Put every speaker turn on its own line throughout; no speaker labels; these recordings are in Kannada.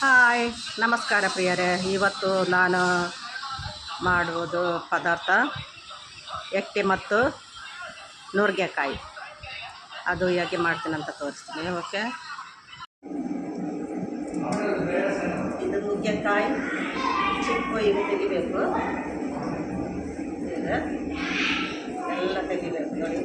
ಹಾಯ್, ನಮಸ್ಕಾರ ಪ್ರಿಯರೇ. ಇವತ್ತು ನಾನು ಮಾಡುವುದು ಪದಾರ್ಥ ಎಟ್ಟಿ ಮತ್ತು ನುಗ್ಗೆಕಾಯಿ. ಅದು ಹೇಗೆ ಮಾಡ್ತೀನಿ ಅಂತ ತೋರಿಸ್ತೀನಿ. ಓಕೆ, ಇದು ನುಗ್ಗೆಕಾಯಿ ಚಿಪ್ಪು ಇದು ತೆಗಿಬೇಕು, ಎಲ್ಲ ತೆಗಿಬೇಕು ನೋಡಿ.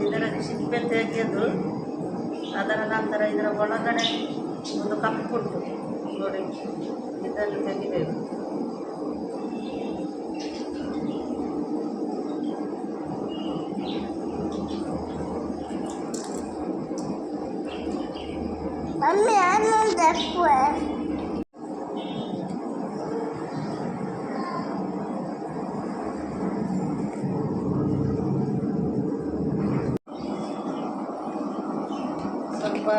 ಇದರ ಸಿಪ್ಪೆ ತೆಗೆದು ಅದರ ನಂತರ ಇದರ ಒಳಗಡೆ ಒಂದು ಕಪ್ಪು ಉಂಟು ನೋಡಿ, ಇದನ್ನು ತೆಗಿಬೇಕು. ಸ್ವಲ್ಪ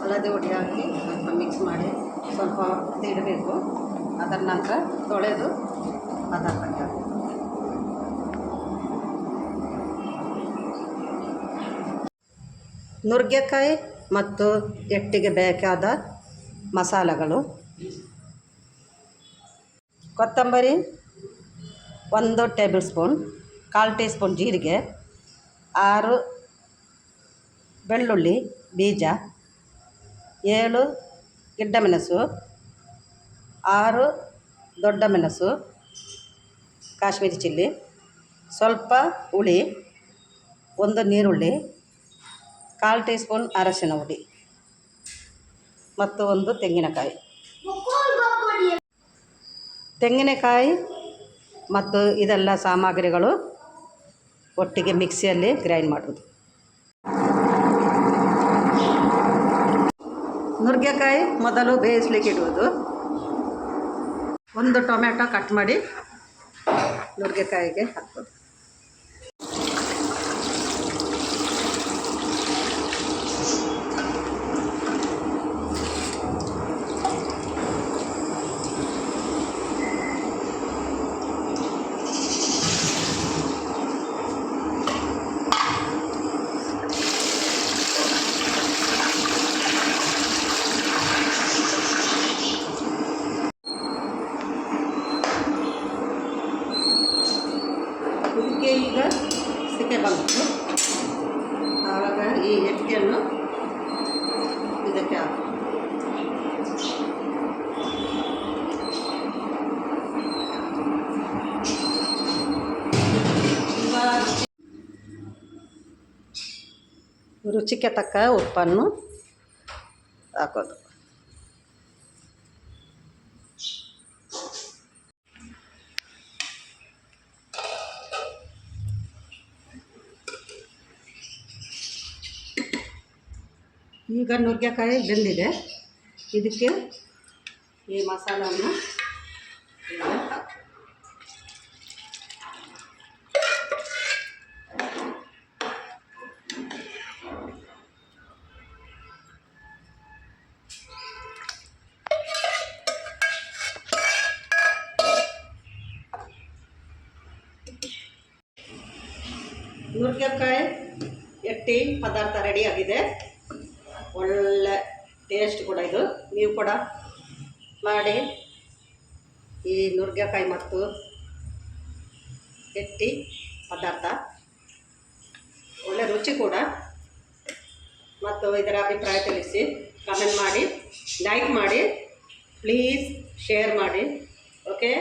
ಹಳದಿ ಹುಡಿ ಹಾಕಿ ಸ್ವಲ್ಪ ಮಿಕ್ಸ್ ಮಾಡಿ ಸ್ವಲ್ಪ ಹೊತ್ತು ಇಡಬೇಕು. ಅದರ ನಂತರ ತೊಳೆದು ಪದಾರ್ಥಕ್ಕೆ ಹಾಕಬೇಕು. ನುಗ್ಗೆಕಾಯಿ ಮತ್ತು ಎಟ್ಟಿಗೆ ಬೇಕಾದ ಮಸಾಲೆಗಳು: ಕೊತ್ತಂಬರಿ 1 ಟೇಬಲ್ ಸ್ಪೂನ್, 1/4 ಟೀ ಸ್ಪೂನ್ ಜೀರಿಗೆ, 6 ಬೆಳ್ಳುಳ್ಳಿ ಬೀಜ, 7 ಗಿಡ್ಡಮೆಣಸು, 6 ದೊಡ್ಡ ಮೆಣಸು, ಕಾಶ್ಮೀರಿ ಚಿಲ್ಲಿ, ಸ್ವಲ್ಪ ಹುಳಿ, 1 ನೀರುಳ್ಳಿ, 1/4 ಟೀ ಸ್ಪೂನ್ ಅರಶಿನ ಹುಡಿ ಮತ್ತು 1 ತೆಂಗಿನಕಾಯಿ ಮತ್ತು ಇದೆಲ್ಲ ಸಾಮಗ್ರಿಗಳು ಒಟ್ಟಿಗೆ ಮಿಕ್ಸಿಯಲ್ಲಿ ಗ್ರೈಂಡ್ ಮಾಡೋದು. ನುಗ್ಗೆಕಾಯಿ ಮೊದಲು ಬೇಯಿಸ್ಲಿಕ್ಕೆ ಇಡುವುದು. 1 ಟೊಮೆಟೊ ಕಟ್ ಮಾಡಿ ನುಗ್ಗೆಕಾಯಿಗೆ ಹಾಕೋದು. ಇದಕ್ಕೆ ಈಗ ಸಿಕ್ಕೆ ಬಂತು. ಆವಾಗ ಈ ಎಟ್ಟಿಯನ್ನು ಇದಕ್ಕೆ ಹಾಕಿ ರುಚಿಗೆ ತಕ್ಕ ಉಪ್ಪನ್ನು ಹಾಕೋದು. ಈಗ ನುಗ್ಗೆಕಾಯಿ ಬೆಂದಿದೆ. ಇದಕ್ಕೆ ಈ ಮಸಾಲವನ್ನು ನುಗ್ಗೆಕಾಯಿ ಎಟ್ಟಿ ಪದಾರ್ಥ ರೆಡಿಯಾಗಿದೆ. ಒಳ್ಳೆ ಟೇಸ್ಟ್ ಕೂಡ ಇದು. ನೀವು ಕೂಡ ಮಾಡಿ. ಈ ನುಗ್ಗೆಕಾಯಿ ಮತ್ತು ಎಟ್ಟಿ ಪದಾರ್ಥ ಒಳ್ಳೆ ರುಚಿ ಕೂಡ. ಮತ್ತು ಇದರ ಅಭಿಪ್ರಾಯ ತಿಳಿಸಿ, ಕಮೆಂಟ್ ಮಾಡಿ, ಲೈಕ್ ಮಾಡಿ, ಪ್ಲೀಸ್ ಶೇರ್ ಮಾಡಿ. ಓಕೆ.